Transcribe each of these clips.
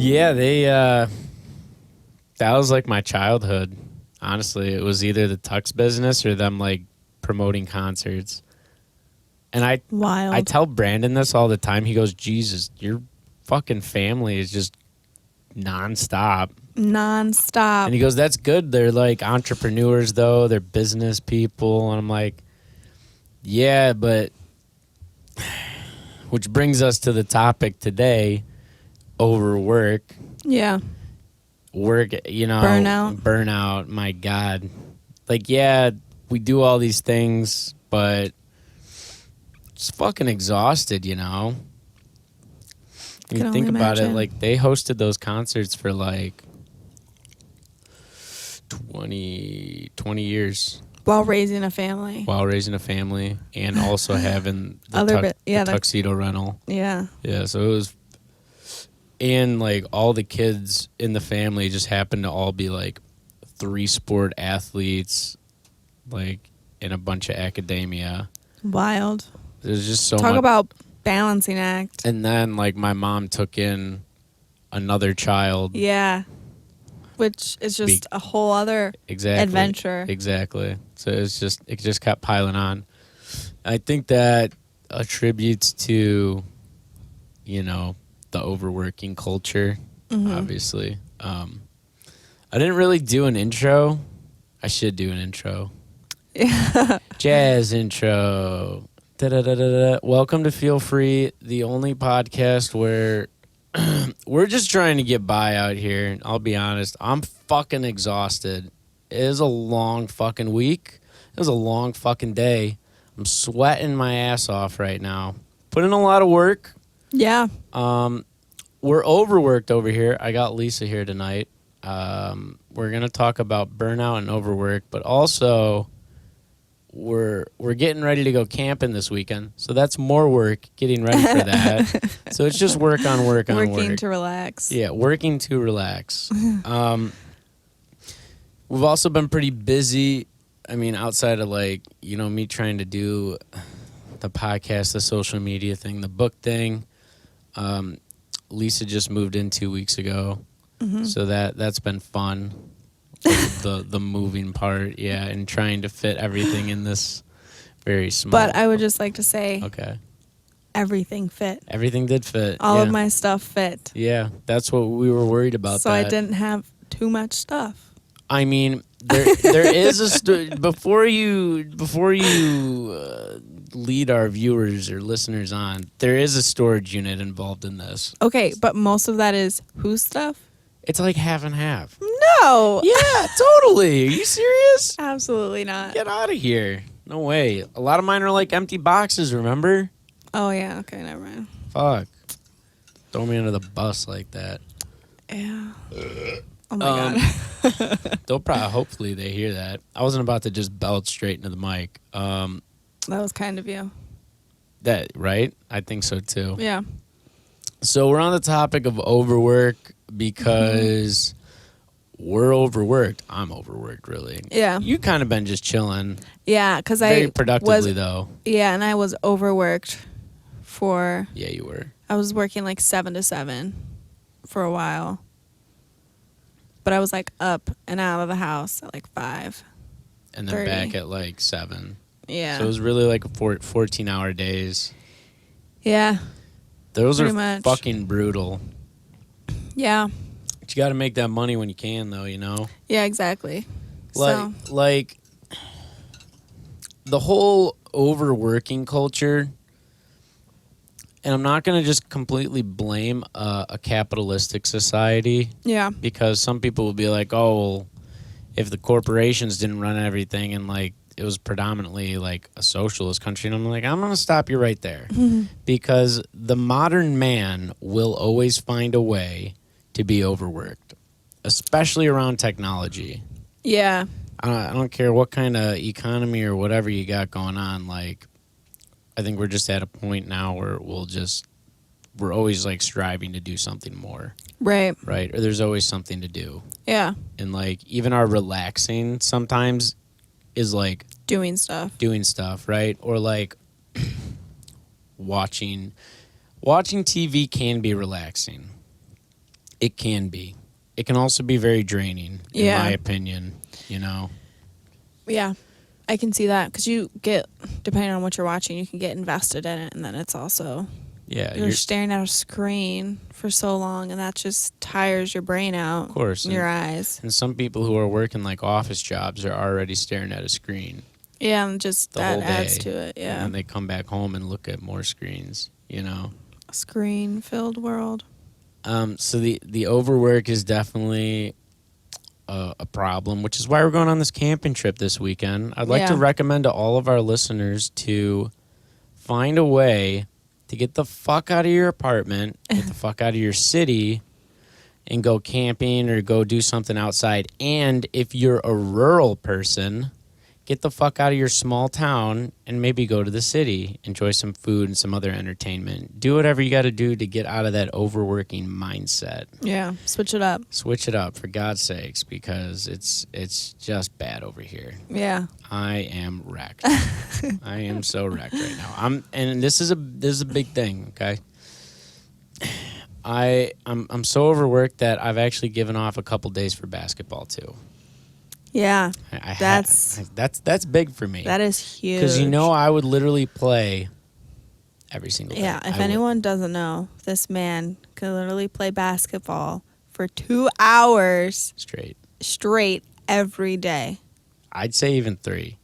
Yeah, that was like my childhood. Honestly, it was either the tux business or them like promoting concerts. And I Wild. tell Brandon this all the time. He goes, "Jesus, your fucking family is just nonstop." And he goes, "That's good. They're like entrepreneurs though. They're business people." And I'm like, "Yeah, but," which brings us to the topic today, overwork. Yeah. Work, burnout, my God. Like, yeah, we do all these things, but it's fucking exhausted, you know? When you think about it, like, they hosted those concerts for like 20 years. While raising a family. And also having the tuxedo rental. Yeah. Yeah, so it was. And, like, all the kids in the family just happened to all be, like, 3-sport athletes, like, in a bunch of academia. Wild. There's just so much. Talk about balancing act. And then, like, my mom took in another child. Yeah. Which is just a whole other adventure. Exactly. So it just kept piling on. I think that attributes to, the overworking culture, obviously. I didn't really do an intro. I should do an intro. Yeah. Jazz intro. Da-da-da-da-da. Welcome to Feel Free, the only podcast where we're just trying to get by out here. I'll be honest. I'm fucking exhausted. It is a long fucking week. It was a long fucking day. I'm sweating my ass off right now. Put in a lot of work. Yeah. We're overworked over here. I got Lisa here tonight. We're going to talk about burnout and overwork, but also we're getting ready to go camping this weekend. So that's more work getting ready for that. So it's just work on work on work. Working to relax. Yeah, working to relax. We've also been pretty busy. I mean, outside of me trying to do the podcast, the social media thing, the book thing. Lisa just moved in 2 weeks ago, so that's been fun. the moving part, yeah, and trying to fit everything in this very small. But I would just like to say, okay, everything fit. Everything did fit. All of my stuff fit. Yeah, that's what we were worried about. So I didn't have too much stuff. I mean, there is a before you lead our viewers or listeners on, there is a storage unit involved in this. Okay, but most of that is whose stuff? It's like half and half. No. Yeah, totally. Are you serious? Absolutely not. Get out of here. No way. A lot of mine are like empty boxes, remember? Oh, yeah. Okay, never mind. Fuck. Throw me under the bus like that. Yeah. Oh, my God. Hopefully they hear that. I wasn't about to just belch straight into the mic. That was kind of you. That, right? I think so, too. Yeah. So we're on the topic of overwork because we're overworked. I'm overworked, really. Yeah. You kind of been just chilling. Yeah, because very productively, though. Yeah, and I was overworked for... Yeah, you were. I was working like 7 to 7 for a while. But I was like up and out of the house at like 5. And then 30. back at like 7. Yeah. So it was really like 14-hour days. Yeah. Those are fucking brutal. Yeah. But you got to make that money when you can, though, you know? Yeah, exactly. Like the whole overworking culture, and I'm not going to just completely blame a capitalistic society. Yeah. Because some people will be like, oh, well, if the corporations didn't run everything and like it was predominantly like a socialist country, and I'm like, I'm going to stop you right there. Because the modern man will always find a way to be overworked, especially around technology. Yeah. I don't care what kind of economy or whatever you got going on. Like, I think we're just at a point now where we're always like striving to do something more. Right. Right. Or there's always something to do. Yeah. And like even our relaxing sometimes is like doing stuff, right? Or like watching TV can be relaxing. It can be. It can also be very draining, in my opinion, you know? Yeah, I can see that because you get, depending on what you're watching, you can get invested in it, and then it's also, you're staring at a screen for so long, and that just tires your brain out. Of course. In your eyes. And some people who are working like office jobs are already staring at a screen. Yeah, and just that whole adds day. to it, yeah. And then they come back home and look at more screens, you know? A screen-filled world. So the overwork is definitely a problem, which is why we're going on this camping trip this weekend. I'd like to recommend to all of our listeners to find a way to get the fuck out of your apartment, get the fuck out of your city, and go camping or go do something outside. And if you're a rural person, get the fuck out of your small town and maybe go to the city, enjoy some food and some other entertainment. Do whatever you got to do to get out of that overworking mindset. Yeah, switch it up. Switch it up, for God's sakes, because it's just bad over here. Yeah. I am wrecked. I am so wrecked right now. And this is a big thing, okay? I'm so overworked that I've actually given off a couple days for basketball too. Yeah, that's big for me. That is huge. Because I would literally play every single day. Yeah, if anyone doesn't know, this man could literally play basketball for 2 hours straight every day. I'd say even 3.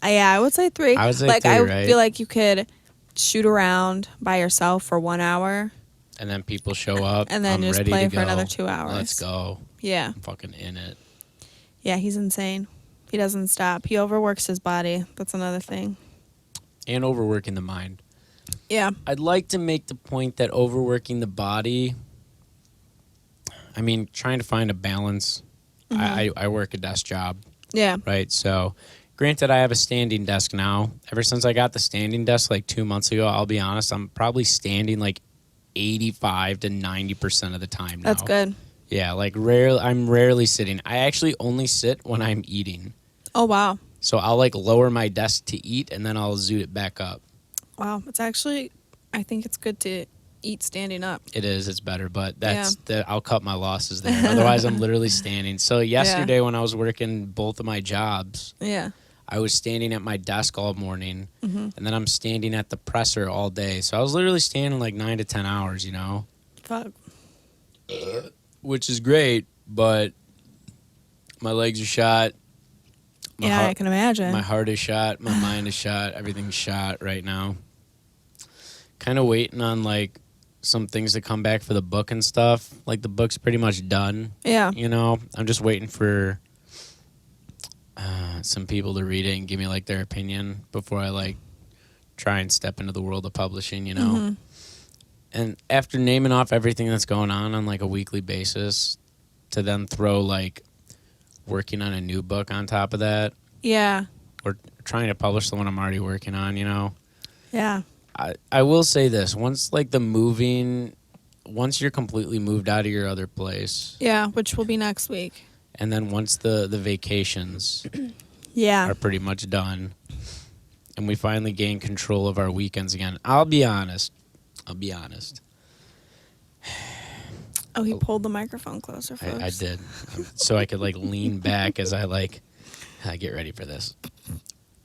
I would say 3. I would say 3, right? Feel like you could shoot around by yourself for 1 hour. And then people show up. And then just play for another 2 hours. Let's go. Yeah. I'm fucking in it. Yeah, he's insane. He doesn't stop. He overworks his body. That's another thing. And overworking the mind. Yeah. I'd like to make the point that overworking the body, trying to find a balance. Mm-hmm. I work a desk job. Yeah. Right? So, granted, I have a standing desk now. Ever since I got the standing desk like 2 months ago, I'll be honest, I'm probably standing like 85 to 90% of the time now. That's good. Yeah, I'm rarely sitting. I actually only sit when I'm eating. Oh, wow. So I'll lower my desk to eat, and then I'll zoot it back up. Wow. It's actually, I think it's good to eat standing up. It is. It's better, but I'll cut my losses there. Otherwise, I'm literally standing. So yesterday when I was working both of my jobs, I was standing at my desk all morning, and then I'm standing at the presser all day. So I was literally standing 9 to 10 hours, Fuck. Which is great, but my legs are shot. I can imagine. My heart is shot. My mind is shot. Everything's shot right now. Kind of waiting on some things to come back for the book and stuff. The book's pretty much done. Yeah. I'm just waiting for some people to read it and give me their opinion before I try and step into the world of publishing. Mm-hmm. And after naming off everything that's going on a weekly basis, to then throw working on a new book on top of that. Yeah. Or trying to publish the one I'm already working on, Yeah. I will say this. Once you're completely moved out of your other place. Yeah, which will be next week. And then once the vacations are pretty much done and we finally gain control of our weekends again, I'll be honest. Oh, he pulled the microphone closer, folks. I did. So I could lean back as I get ready for this.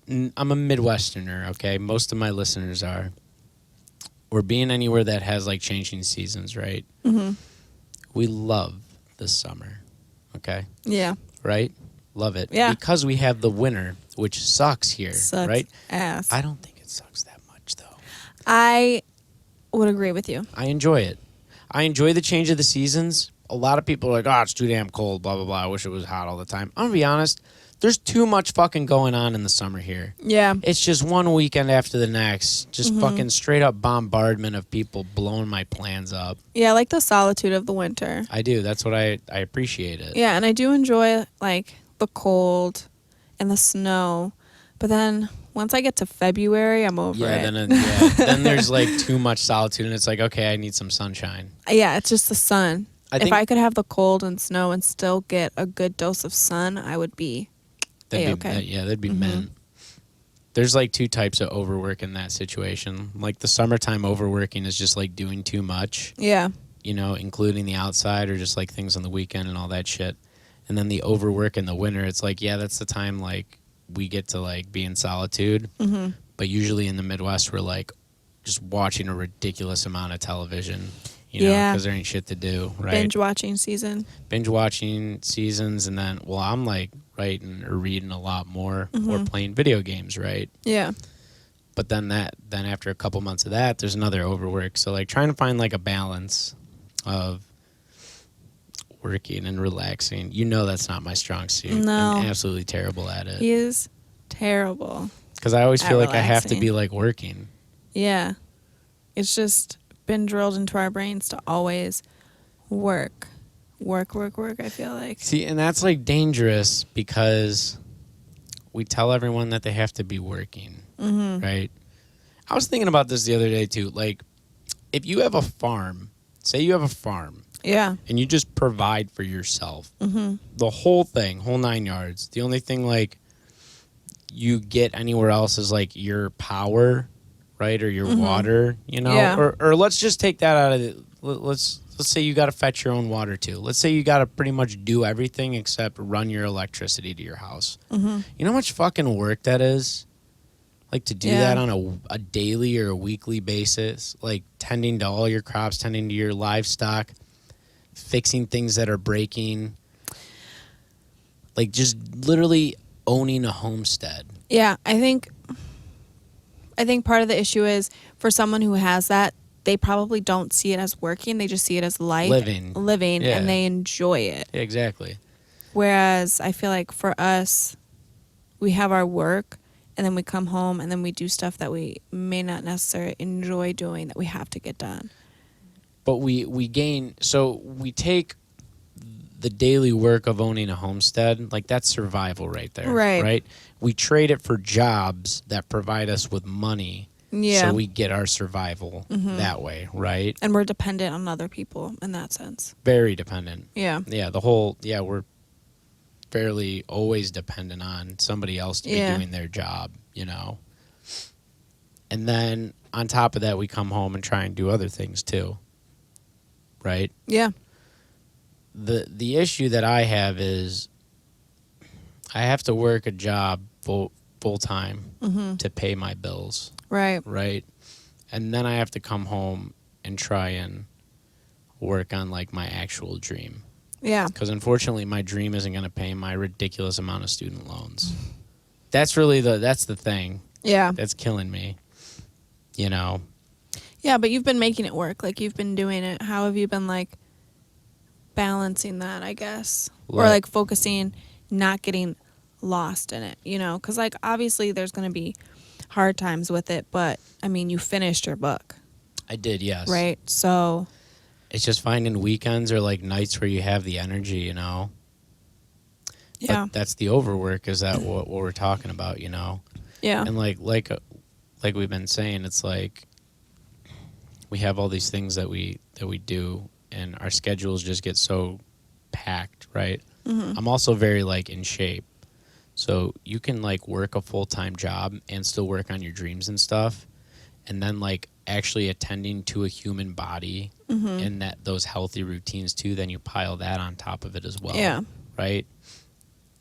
I'm a Midwesterner, okay? Most of my listeners are. Or being anywhere that has changing seasons, right? Mm-hmm. We love the summer, okay? Yeah. Right? Love it. Yeah. Because we have the winter, which sucks here, right? Ass. I don't think it sucks that much, though. I would agree with you. I enjoy it. I enjoy the change of the seasons. A lot of people are oh, it's too damn cold, blah, blah, blah. I wish it was hot all the time. I'm going to be honest. There's too much fucking going on in the summer here. Yeah. It's just one weekend after the next. Just fucking straight up bombardment of people blowing my plans up. Yeah, I like the solitude of the winter. I do. That's what I appreciate it. Yeah, and I do enjoy the cold and the snow. But then once I get to February, I'm over it. Then there's too much solitude, and it's okay, I need some sunshine. Yeah, it's just the sun. If I could have the cold and snow and still get a good dose of sun, I would be okay. That'd be men. There's 2 types of overwork in that situation. The summertime overworking is just doing too much. Yeah. you know, including the outside or just like things on the weekend and all that shit. And then the overwork in the winter, it's like, yeah, that's the time like we get to like be in solitude. Mm-hmm. But usually in the Midwest, we're like just watching a ridiculous amount of television, you know, because there ain't shit to do, right? Binge watching seasons. And then, well, I'm like writing or reading a lot more or playing video games, right? Yeah. But then after a couple months of that, there's another overwork. So like trying to find like a balance of working and relaxing. You know, that's not my strong suit. No. I'm absolutely terrible at it. He is terrible. Because I always feel like relaxing. I have to be like working. Yeah. It's just been drilled into our brains to always work. Work, I feel like. See, and that's like dangerous because we tell everyone that they have to be working, right? I was thinking about this the other day too. Like, if you have a farm, say you have a farm. Yeah. And you just provide for yourself. The whole thing, whole 9 yards. The only thing like you get anywhere else is like your power, right? Or your water, you know? Yeah. Or let's just take that out of it. Let's say you got to fetch your own water too. Let's say you got to pretty much do everything except run your electricity to your house. You know how much fucking work that is? Like to do that on a daily or a weekly basis, like tending to all your crops, tending to your livestock, fixing things that are breaking, like just literally owning a homestead. Yeah, I think part of the issue is for someone who has that, they probably don't see it as working. They just see it as living, yeah. and they enjoy it. Yeah, exactly. Whereas I feel like for us, we have our work, and then we come home, and then we do stuff that we may not necessarily enjoy doing that we have to get done. But we gain, so we take the daily work of owning a homestead, like that's survival right there. Right? We trade it for jobs that provide us with money. Yeah. So we get our survival that way, right? And we're dependent on other people in that sense. Very dependent. Yeah. Yeah, we're fairly always dependent on somebody else to be doing their job, you know? And then on top of that, we come home and try and do other things too. Right? Yeah. The issue that I have is I have to work a job full time to pay my bills. Right. Right? And then I have to come home and try and work on like my actual dream. Yeah. Because unfortunately my dream isn't going to pay my ridiculous amount of student loans. That's the thing. Yeah. That's killing me. You know? Yeah, but you've been making it work. Like, you've been doing it. How have you been, like, balancing that, I guess? Or, like, focusing, not getting lost in it, you know? Because, like, obviously there's going to be hard times with it. But, I mean, you finished your book. I did, yes. Right? So it's just finding weekends or, like, nights where you have the energy, you know? Yeah. But that's the overwork. Is that what we're talking about, you know? Yeah. And, like we've been saying, it's like we have all these things that we do, and our schedules just get so packed, right? I'm also very like in shape, so you can like work a full-time job and still work on your dreams and stuff, and then like actually attending to a human body and those healthy routines too. Then you pile that on top of it as well. Yeah. Right.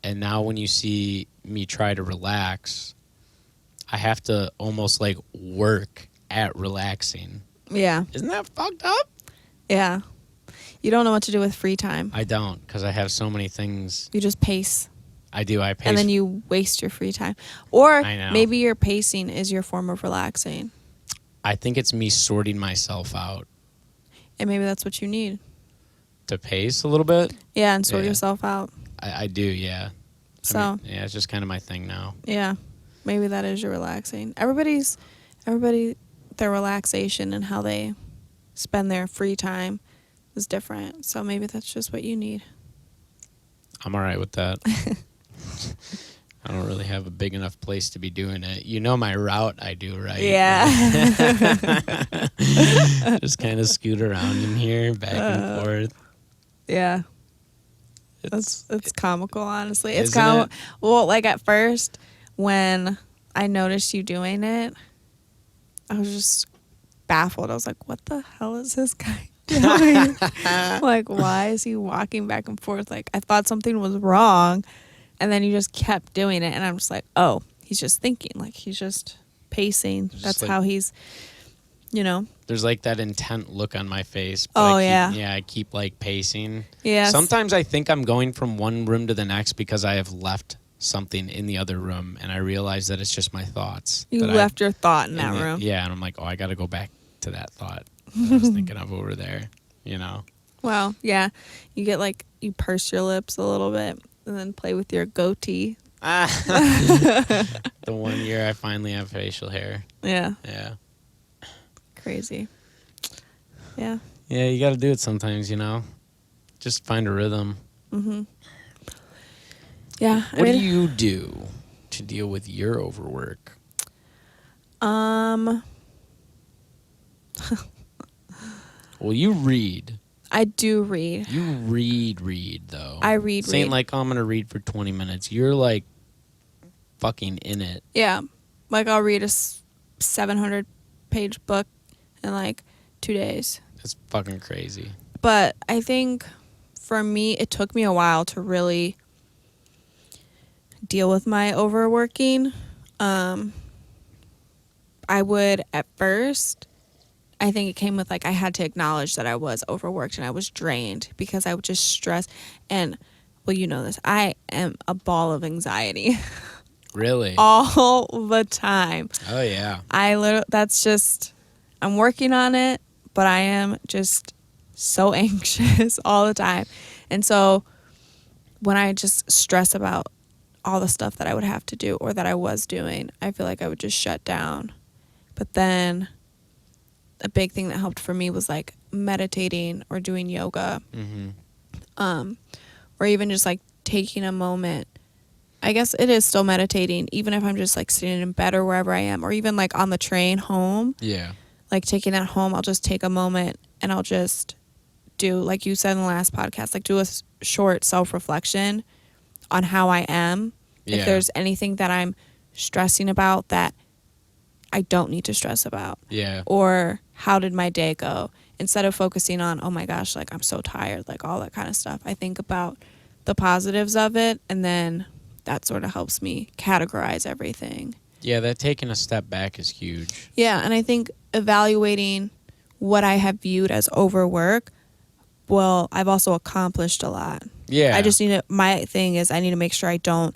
And now when you see me try to relax, I have to almost like work at relaxing. Yeah. Isn't that fucked up? Yeah. You don't know what to do with free time. I don't, because I have so many things. You just pace. I do. I pace. And then you waste your free time. Or I know. maybe your pacing is your form of relaxing. I think it's me sorting myself out. And maybe that's what you need. To pace a little bit? Yeah, and sort yourself out. I do, yeah. So. I mean, yeah, it's just kind of my thing now. Yeah. Maybe that is your relaxing. Everybody, their relaxation and how they spend their free time is different. So maybe that's just what you need. I'm all right with that. I don't really have a big enough place to be doing it. You know my route I do, right? Yeah. Just kind of scoot around in here, back and forth. Yeah. It's comical, honestly. It's Isn't it? Well, like at first when I noticed you doing it, I was just baffled. I was like, what the hell is this guy doing? Like, why is he walking back and forth? Like, I thought something was wrong. And then he just kept doing it. And I'm just like, oh, he's just thinking. Like, he's just pacing. That's like, how he's, There's like that intent look on my face. But I keep like pacing. Yeah. Sometimes I think I'm going from one room to the next because I have left something in the other room. And I realize that it's just my thoughts. You left your thought in that room. Yeah. And I'm like, oh, I got to go back to that thought that I was thinking of over there, Well, yeah. You get like, you purse your lips a little bit. And then play with your goatee. The 1 year I finally have facial hair. Yeah. Yeah. Crazy. Yeah. Yeah, you got to do it sometimes, Just find a rhythm. Mm-hmm. Yeah. What do you do to deal with your overwork? Well, you read. I do read. You read though. I read. Saying like, oh, I'm gonna read for 20 minutes. You're like fucking in it. Yeah, like I'll read a 700-page book in like 2 days. That's fucking crazy. But I think for me, it took me a while to really deal with my overworking. I would at first. I think it came with, like, I had to acknowledge that I was overworked and I was drained because I would just stress. And, well, you know this. I am a ball of anxiety. Really? All the time. Oh, yeah. That's just, I'm working on it, but I am just so anxious all the time. And so when I just stress about all the stuff that I would have to do or that I was doing, I feel like I would just shut down. But then a big thing that helped for me was like meditating or doing yoga. Mm-hmm. Or even just like taking a moment. I guess it is still meditating, even if I'm just like sitting in bed or wherever I am, or even like on the train home. Yeah. Like taking that home, I'll just take a moment and I'll just do, like you said in the last podcast, like do a short self-reflection on how I am. Yeah. If there's anything that I'm stressing about that I don't need to stress about. Yeah. Or how did my day go? Instead of focusing on, oh my gosh, like I'm so tired, like all that kind of stuff. I think about the positives of it, and then that sort of helps me categorize everything. Yeah, that taking a step back is huge. Yeah, and I think evaluating what I have viewed as overwork, well, I've also accomplished a lot. Yeah. I just my thing is I need to make sure I don't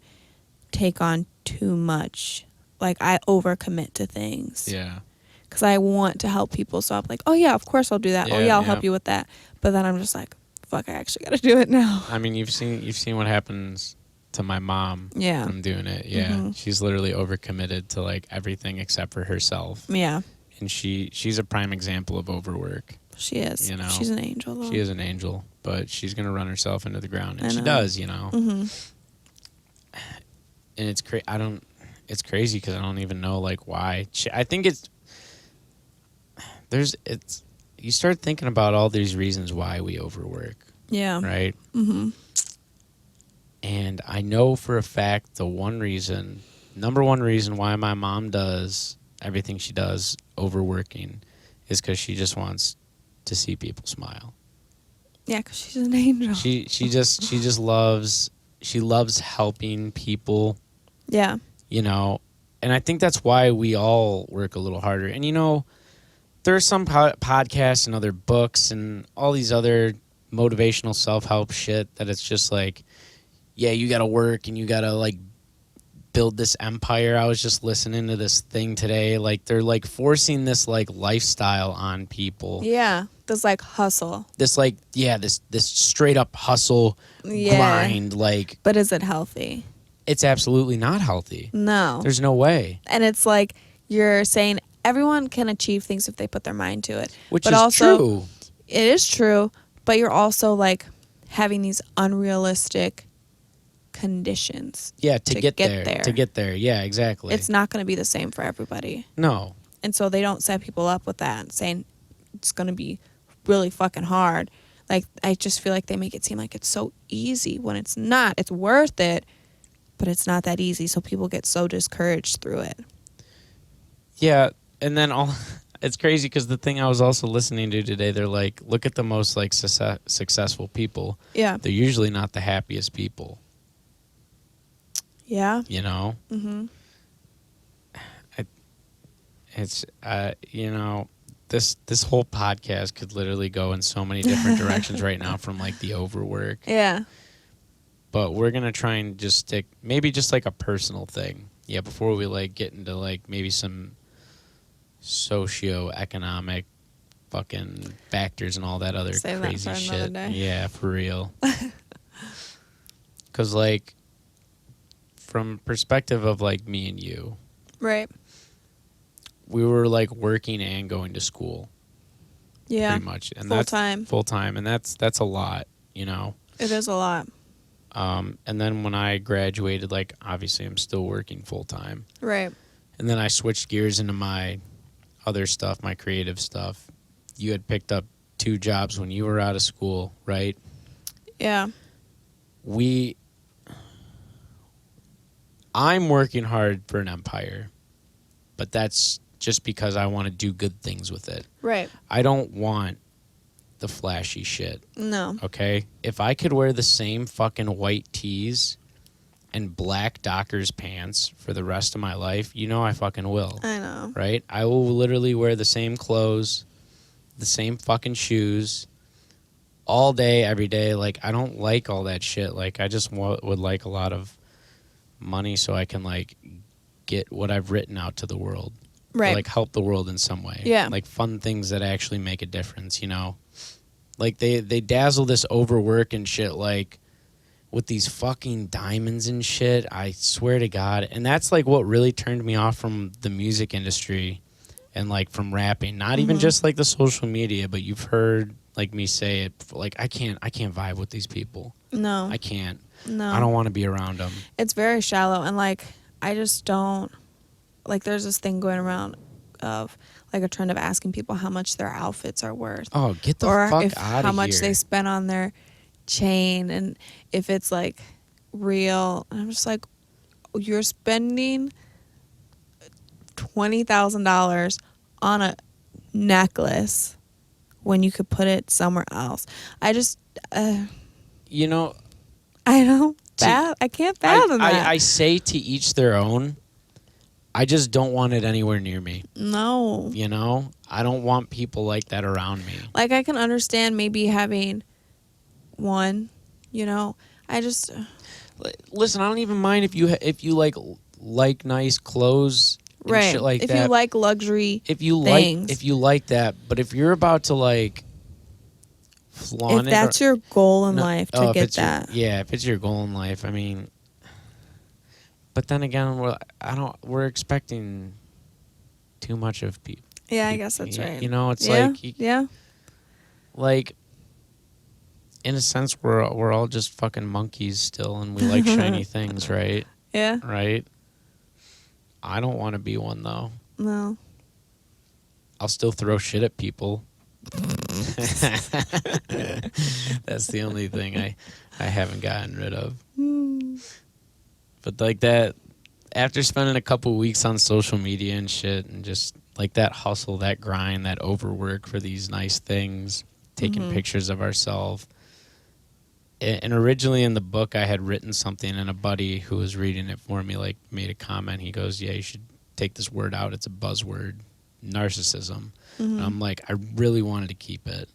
take on too much. Like I overcommit to things. Yeah. Because I want to help people, so I'm like, oh yeah, of course I'll do that. Yeah, oh yeah, I'll help you with that. But then I'm just like, fuck, I actually got to do it now. I mean, you've seen what happens to my mom. Yeah. From doing it. Yeah. Mm-hmm. She's literally overcommitted to like everything except for herself. Yeah. And she's a prime example of overwork. She is. She's an angel though. She is an angel, but she's gonna run herself into the ground, and she does. Mm-hmm. And it's It's crazy because I don't even know like why. I think you start thinking about all these reasons why we overwork. Yeah. Right? Mm-hmm. And I know for a fact number one reason why my mom does everything she does overworking is because she just wants to see people smile. Yeah, because she's an angel. She just loves helping people. Yeah. And I think that's why we all work a little harder. And, there are some podcasts and other books and all these other motivational self-help shit that it's just like, yeah, you got to work and you got to, like, build this empire. I was just listening to this thing today. Like, they're, like, forcing this, like, lifestyle on people. Yeah, this, like, hustle. This, like, yeah, this straight-up hustle grind. Like, but is it healthy? It's absolutely not healthy. No. There's no way. And it's like you're saying everyone can achieve things if they put their mind to it. Which is also true. It is true, but you're also like having these unrealistic conditions. Yeah, to get there. To get there. Yeah, exactly. It's not going to be the same for everybody. No. And so they don't set people up with that, saying it's going to be really fucking hard. Like, I just feel like they make it seem like it's so easy when it's not. It's worth it. But it's not that easy, so people get so discouraged through it. Yeah, and then It's crazy because the thing I was also listening to today, they're like, look at the most like successful people. Yeah. They're usually not the happiest people. Yeah. You know? Mm-hmm. It's, you know, this whole podcast could literally go in so many different directions right now from like the overwork. Yeah. But we're going to try and just stick, maybe just like a personal thing. Yeah, before we like get into like maybe some socio-economic fucking factors and all that other Save crazy that for shit. another day. Yeah, for real. Because like from perspective of like me and you, Right. we were like working and going to school. Yeah. Pretty much. And full that's time. Full time. And that's a lot, you know. It is a lot. And then when I graduated, like obviously I'm still working full time. Right. And then I switched gears into my other stuff, my creative stuff. You had picked up 2 jobs when you were out of school, right? Yeah. I'm working hard for an empire, but that's just because I want to do good things with it. Right. I don't want the flashy shit. No. Okay? If I could wear the same fucking white tees and black Dockers pants for the rest of my life, you know I fucking will. I know. Right? I will literally wear the same clothes, the same fucking shoes all day, every day. Like, I don't like all that shit. Like, I just would like a lot of money so I can, like, get what I've written out to the world. Right. Or, like, help the world in some way. Yeah. Like, fun things that actually make a difference, you know? Like, they dazzle this overwork and shit, like, with these fucking diamonds and shit. I swear to God. And that's, like, what really turned me off from the music industry and, like, from rapping. Not even just, like, the social media, but you've heard, like, me say it. Like, I can't vibe with these people. No. I can't. No. I don't want to be around them. It's very shallow. And, like, I just don't. Like, there's this thing going around of, like, a trend of asking people how much their outfits are worth. Oh, get the or fuck if, out of here. how much they spent on their chain and if it's, like, real. And I'm just like, you're spending $20,000 on a necklace when you could put it somewhere else. I just, you know, I don't, I can't fathom that. I say to each their own. I just don't want it anywhere near me. No. You know? I don't want people like that around me. Like, I can understand maybe having one, you know? I just... Listen, I don't even mind if you like nice clothes and right. shit like if that. If you like luxury if you things. like that, but if you're about to, like, flaunt if that's your goal in life to get that. If it's your goal in life, I mean... But then again, we're expecting too much of people. Yeah, I guess that's right. You know, it's like, in a sense, we're all just fucking monkeys still, and we like shiny things, right? Yeah. Right? I don't want to be one, though. No. I'll still throw shit at people. That's the only thing I haven't gotten rid of. But like that, after spending a couple weeks on social media and shit, and just like that hustle, that grind, that overwork for these nice things, taking pictures of ourselves. And originally in the book, I had written something, and a buddy who was reading it for me, like, made a comment. He goes, "Yeah, you should take this word out. It's a buzzword, narcissism." And I'm like, I really wanted to keep it,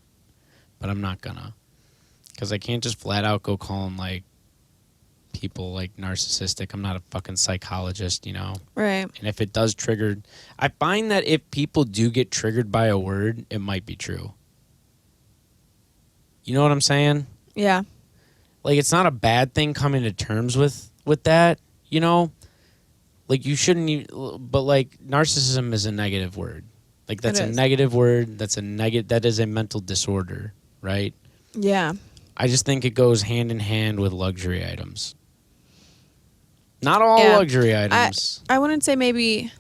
but I'm not gonna, because I can't just flat out go calling like people like narcissistic. I'm not a fucking psychologist, you know? Right. And if it does trigger, I find that if people do get triggered by a word, it might be true. You know what I'm saying? Yeah. Like, it's not a bad thing coming to terms with that, you know? Like, you shouldn't, but like, narcissism is a negative word. Like, that's a negative word. That is a mental disorder, right? Yeah. I just think it goes hand in hand with luxury items. Not all luxury items. I wouldn't say maybe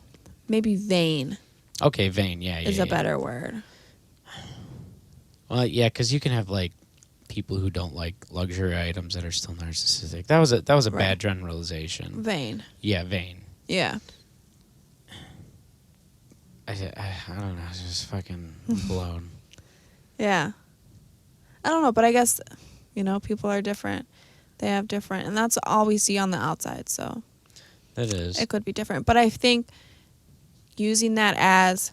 vain. Okay, vain, yeah. Is a better word. Well, yeah, because you can have, like, people who don't like luxury items that are still narcissistic. That was a bad generalization. Vain. Yeah, vain. Yeah. I don't know. It's just fucking blown. Yeah. I don't know, but I guess, people are different. They have different, and that's all we see on the outside, so. That is. It could be different. But I think using that as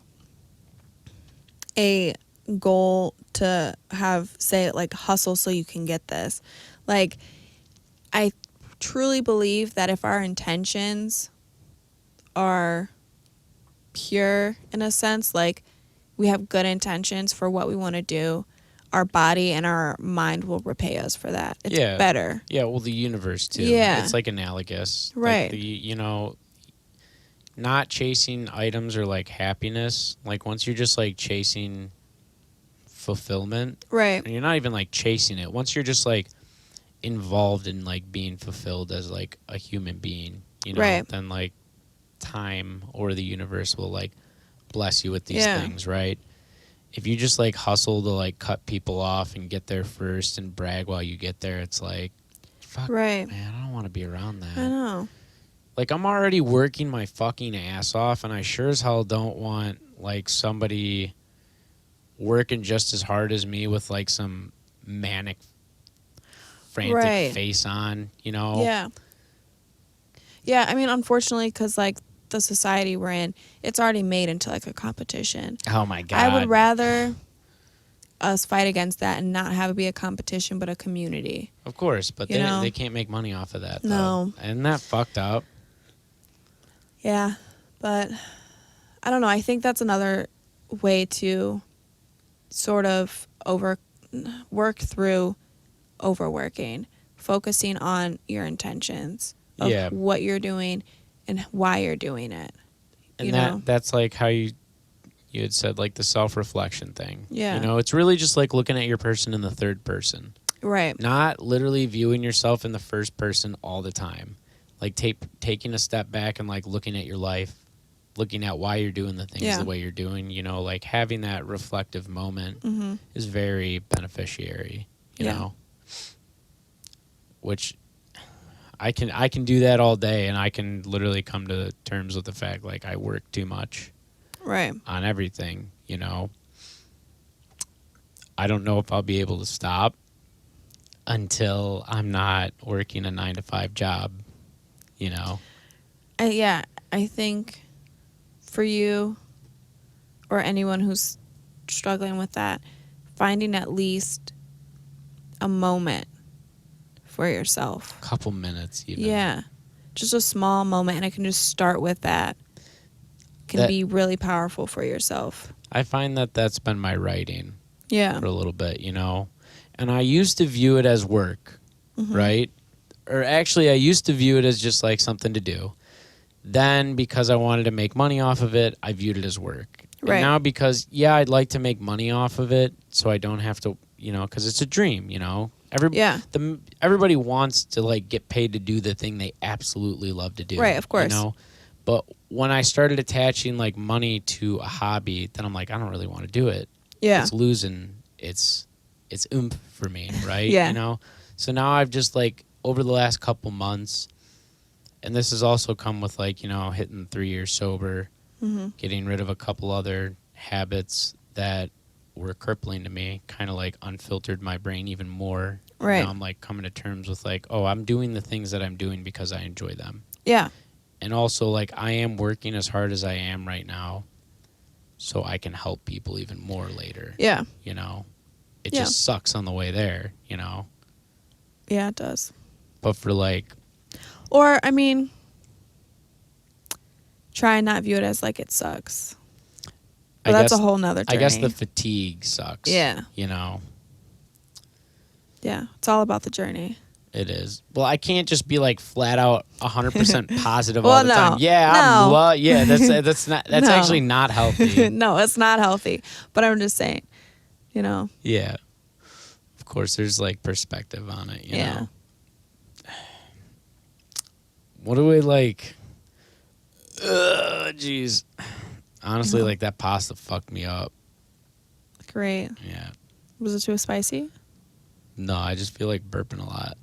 a goal to have, say, like, hustle so you can get this. Like, I truly believe that if our intentions are pure, in a sense, like, we have good intentions for what we want to do, our body and our mind will repay us for that. It's better. Yeah, well, the universe, too. Yeah. It's, like, analogous. Right. Like, not chasing items or, like, happiness. Like, once you're just, like, chasing fulfillment. Right. And you're not even, like, chasing it. Once you're just, like, involved in, like, being fulfilled as, like, a human being, right. then, like, time or the universe will, like, bless you with these things, right? If you just, like, hustle to, like, cut people off and get there first and brag while you get there, it's like, fuck, right. man, I don't want to be around that. I know. Like, I'm already working my fucking ass off, and I sure as hell don't want, like, somebody working just as hard as me with, like, some manic, frantic face on, Yeah. Yeah, I mean, unfortunately, because, like, the society we're in, it's already made into, like, a competition. Oh, my God. I would rather us fight against that and not have it be a competition, but a community. Of course, but they can't make money off of that, though. No. Isn't that fucked up? Yeah, but I don't know. I think that's another way to sort of work through overworking, focusing on your intentions of what you're doing and why you're doing it. And that's like how you had said, like, the self-reflection thing. Yeah. It's really just like looking at your person in the third person. Right. Not literally viewing yourself in the first person all the time. Like, taking a step back and, like, looking at your life, looking at why you're doing the things the way you're doing, like, having that reflective moment is very beneficiary, you know? Which I can do that all day, and I can literally come to terms with the fact, like, I work too much. Right. On everything, I don't know if I'll be able to stop until I'm not working a 9-to-5 job, I think for you or anyone who's struggling with that, finding at least a moment for yourself. A couple minutes even. Yeah. Just a small moment, and I can just start with that. Can be really powerful for yourself. I find that that's been my writing for a little bit, And I used to view it as work, right? Or actually, I used to view it as just like something to do. Then, because I wanted to make money off of it, I viewed it as work. Right. And now because, I'd like to make money off of it so I don't have to, because it's a dream, Everybody wants to, like, get paid to do the thing they absolutely love to do. Right, of course. But when I started attaching, like, money to a hobby, then I'm like, I don't really want to do it. Yeah. It's losing its oomph for me, right? Yeah. So now I've just, like, over the last couple months, and this has also come with, like, hitting 3 years sober, getting rid of a couple other habits that were crippling to me, kind of, like, unfiltered my brain even more. Right. Now I'm, like, coming to terms with, like, I'm doing the things that I'm doing because I enjoy them. Yeah. And also, like, I am working as hard as I am right now so I can help people even more later. Yeah. It just sucks on the way there, Yeah, it does. But for, like... Or, I mean, try and not view it as, like, it sucks. But that's a whole nother journey. I guess the fatigue sucks. Yeah. Yeah, it's all about the journey. It is. Well, I can't just be, like, flat out 100% positive all the time. Yeah, that's not. That's actually not healthy. No, it's not healthy. But I'm just saying, Yeah. Of course, there's, like, perspective on it. You know. What do we like? Jeez. Honestly, like, that pasta fucked me up. Great. Yeah. Was it too spicy? No, I just feel like burping a lot.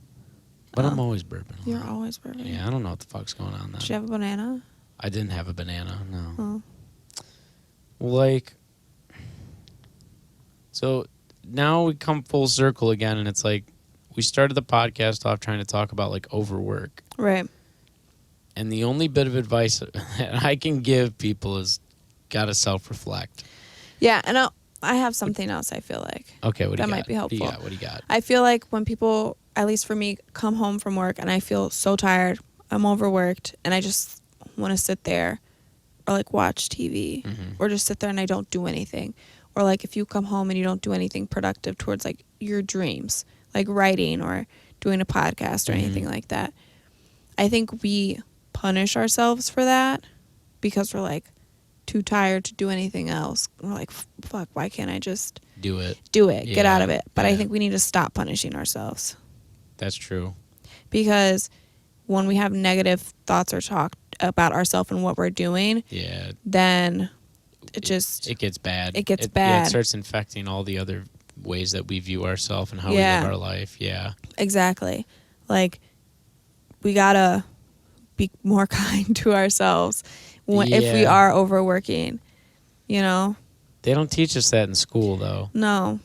But I'm always burping a lot. You're always burping. Yeah, I don't know what the fuck's going on there. Did you have a banana? I didn't have a banana, no. Oh. Like, so now we come full circle again, and it's like we started the podcast off trying to talk about like overwork. Right. And the only bit of advice that I can give people is gotta self-reflect. Yeah, and I have something else I feel like. Okay, what do you got? That might be helpful. What do you got? I feel like when people, at least for me, come home from work and I feel so tired, I'm overworked, and I just want to sit there or like watch TV or just sit there and I don't do anything. Or like if you come home and you don't do anything productive towards like your dreams, like writing or doing a podcast or anything like that. I think we punish ourselves for that because we're like too tired to do anything else. We're like, fuck, why can't I just do it? Yeah, get out of it. But I think we need to stop punishing ourselves. That's true. Because when we have negative thoughts or talk about ourselves and what we're doing, then it gets bad. It gets bad. Yeah, it starts infecting all the other ways that we view ourselves and how we live our life. Yeah. Exactly. Like, we gotta be more kind to ourselves if we are overworking, you know? They don't teach us that in school, though. No.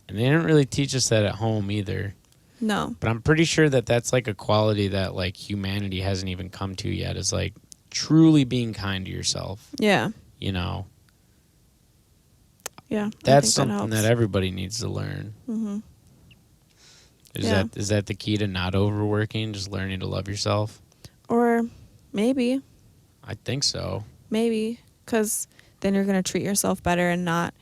And they don't really teach us that at home either. No. But I'm pretty sure that that's like a quality that like humanity hasn't even come to yet, is like truly being kind to yourself. Yeah. You know? Yeah. That's something that everybody needs to learn. Mm-hmm. Is that the key to not overworking? Just learning to love yourself? Or maybe. I think so. Maybe. Because then you're going to treat yourself better and not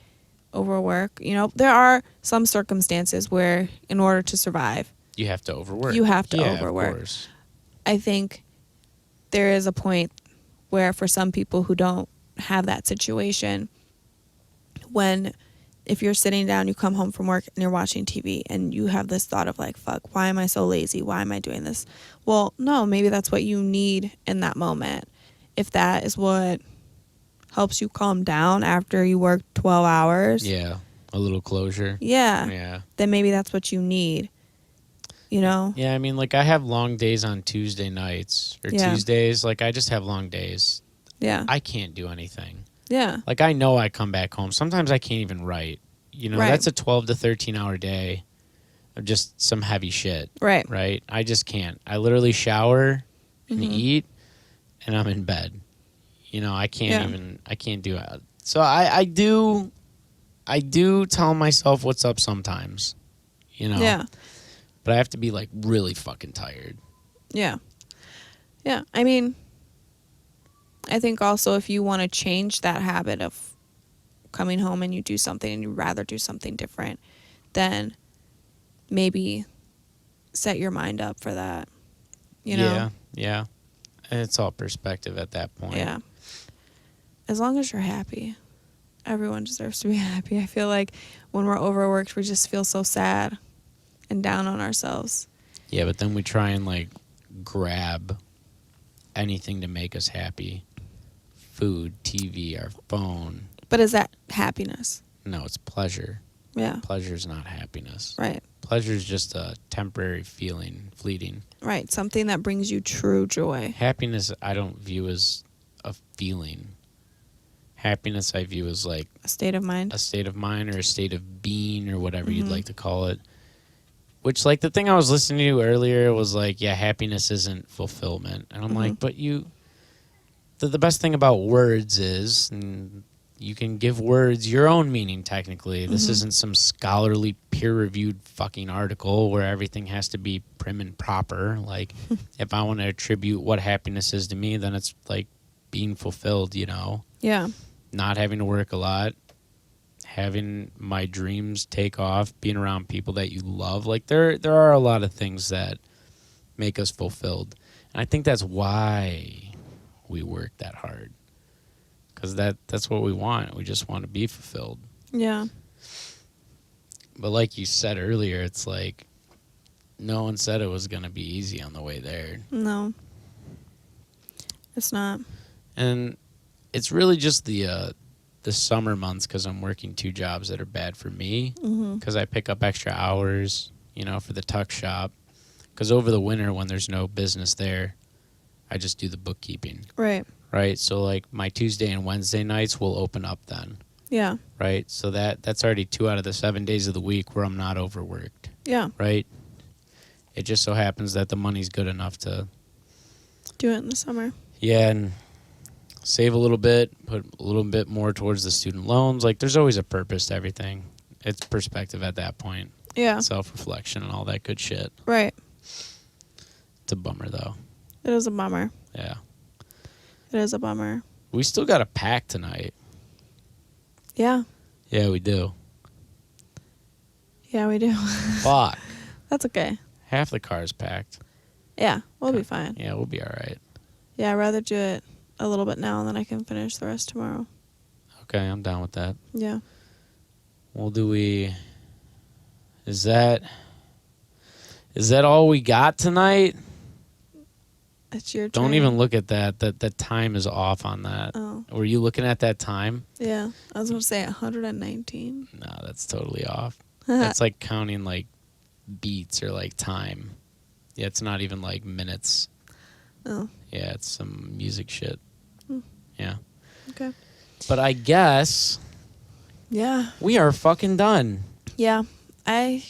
overwork. You know, there are some circumstances where in order to survive, you have to overwork. You have to overwork. Of course. I think there is a point where for some people who don't have that situation, if you're sitting down, you come home from work and you're watching TV and you have this thought of like, fuck, why am I so lazy? Why am I doing this? Well, no, maybe that's what you need in that moment. If that is what helps you calm down after you work 12 hours. Yeah, a little closure. Yeah. Then maybe that's what you need, you know? Yeah, I mean, like I have long days on Tuesday nights or Tuesdays. Like I just have long days. Yeah. I can't do anything. Yeah. Like I know I come back home. Sometimes I can't even write. You know, that's a 12 to 13 hour day of just some heavy shit. Right. Right? I just can't. I literally shower and eat and I'm in bed. You know, I can't do it. So I do tell myself what's up sometimes, you know? Yeah. But I have to be like really fucking tired. Yeah. Yeah. I mean, I think also if you want to change that habit of coming home and you do something and you'd rather do something different, then maybe set your mind up for that, you know? Yeah. And it's all perspective at that point. Yeah. As long as you're happy. Everyone deserves to be happy. I feel like when we're overworked, we just feel so sad and down on ourselves. Yeah, but then we try and like grab anything to make us happy. Food, TV, our phone. But is that happiness? No, it's pleasure. Yeah. Pleasure's not happiness. Right. Pleasure's just a temporary feeling, fleeting. Right. Something that brings you true joy. Happiness I don't view as a feeling. Happiness I view as like a state of mind. A state of mind or a state of being or whatever you'd like to call it. Which, like, the thing I was listening to earlier was like, yeah, happiness isn't fulfillment. And I'm like, but the best thing about words is, and you can give words your own meaning, technically. This isn't some scholarly, peer-reviewed fucking article where everything has to be prim and proper. Like, if I want to attribute what happiness is to me, then it's, like, being fulfilled, you know? Yeah. Not having to work a lot. Having my dreams take off, being around people that you love. Like, there are a lot of things that make us fulfilled. And I think that's why we work that hard. Because that's what we want. We just want to be fulfilled. Yeah. But like you said earlier, it's like no one said it was going to be easy on the way there. No. It's not. And it's really just the summer months because I'm working 2 jobs that are bad for me because I pick up extra hours, you know, for the tuck shop. Because over the winter when there's no business there, I just do the bookkeeping. Right. right? So like my Tuesday and Wednesday nights will open up then. Yeah. Right? So that's already 2 out of the 7 days of the week where I'm not overworked. Yeah. Right? It just so happens that the money's good enough to do it in the summer. Yeah, and save a little bit, put a little bit more towards the student loans. Like, there's always a purpose to everything. It's perspective at that point. Yeah. Self-reflection and all that good shit. Right. It's a bummer, though. It is a bummer. Yeah. It is a bummer. We still got a pack tonight. Yeah. Yeah, we do. Yeah, we do. Fuck. That's okay. Half the car's packed. Yeah, we'll be fine. Yeah, we'll be all right. Yeah, I'd rather do it a little bit now and then I can finish the rest tomorrow. Okay, I'm down with that. Yeah. Well, is that all we got tonight? It's your turn. Don't turn. even look at that. That time is off on that. Oh. Were you looking at that time? Yeah. I was going to say 119. No, that's totally off. That's like counting like beats or like time. Yeah, it's not even like minutes. Oh. Yeah, it's some music shit. Yeah. Okay. But I guess yeah, we are fucking done. Yeah. I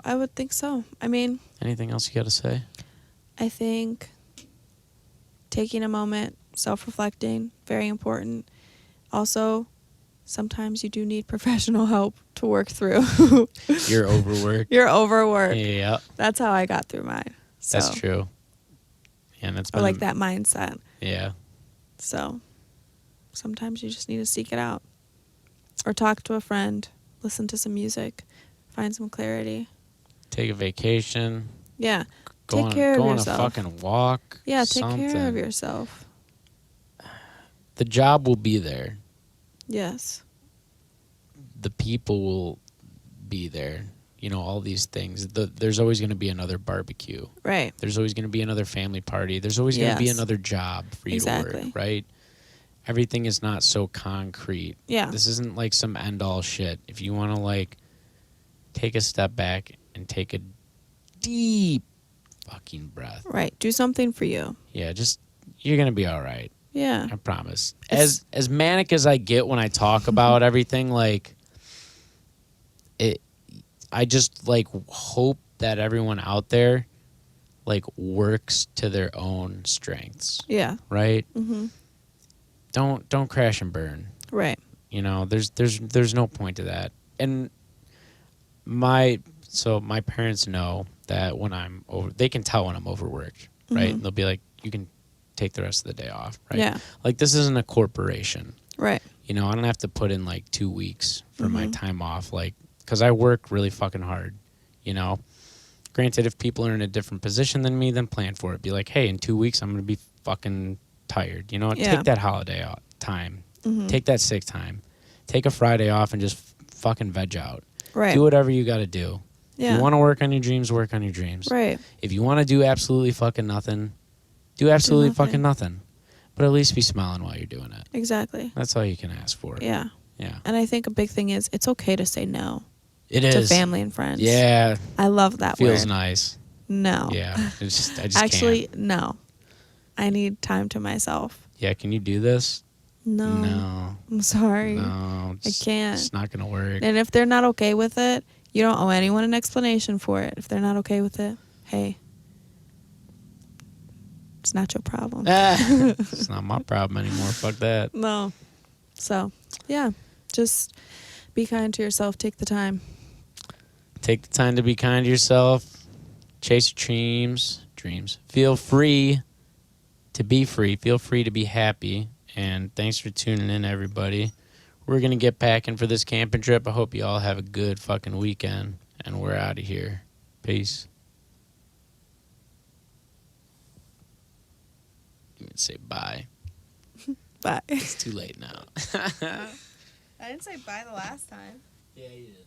would think so. I mean, anything else you got to say? I think taking a moment, self-reflecting, very important. Also, sometimes you do need professional help to work through. You're overworked. You're overworked. Yeah. That's how I got through mine. So. That's true. Yeah, and it's been I like that mindset. Yeah. So sometimes you just need to seek it out. Or talk to a friend, listen to some music, find some clarity. Take a vacation. Yeah. Take care of yourself. Go on a fucking walk. Yeah, take care of yourself. The job will be there. Yes. The people will be there. You know, all these things. There's always going to be another barbecue. Right. There's always going to be another family party. There's always going to be another job for you to work, right? Everything is not so concrete. Yeah. This isn't like some end-all shit. If you want to, like, take a step back and take a deep fucking breath. Right. Do something for you. Yeah, you're going to be all right. Yeah. I promise. As manic as I get when I talk about everything, like, I just, like, hope that everyone out there, like, works to their own strengths. Yeah. Right? Mm-hmm. Don't crash and burn. Right. You know, there's no point to that. And my parents know that when I'm they can tell when I'm overworked, right? Mm-hmm. They'll be like, you can take the rest of the day off, right? Yeah. Like, this isn't a corporation. Right. You know, I don't have to put in like 2 weeks for my time off, like, because I work really fucking hard, you know. Granted, if people are in a different position than me, then plan for it. Be like, hey, in 2 weeks, I'm going to be fucking tired. You know, take that holiday time. Mm-hmm. Take that sick time. Take a Friday off and just fucking veg out. Right. Do whatever you got to do. Yeah. If you want to work on your dreams, work on your dreams. Right. If you want to do absolutely fucking nothing, do absolutely fucking nothing. But at least be smiling while you're doing it. Exactly. That's all you can ask for. Yeah. Yeah. And I think a big thing is it's okay to say no. It is. To family and friends. Yeah. I love that Feels word. nice. No. Yeah. I just Actually, can't. no. I need time to myself. Yeah, can you do this? No. No. I'm sorry. No. I can't. It's not going to work. And if they're not okay with it, you don't owe anyone an explanation for it. If they're not okay with it, hey, it's not your problem. It's not my problem anymore. Fuck that. No. So, yeah, just be kind to yourself. Take the time. Take the time to be kind to yourself. Chase your dreams. Feel free to be free. Feel free to be happy. And thanks for tuning in, everybody. We're going to get packing for this camping trip. I hope you all have a good fucking weekend. And we're out of here. Peace. You can say bye. Bye. It's too late now. I didn't say bye the last time. Yeah, you did.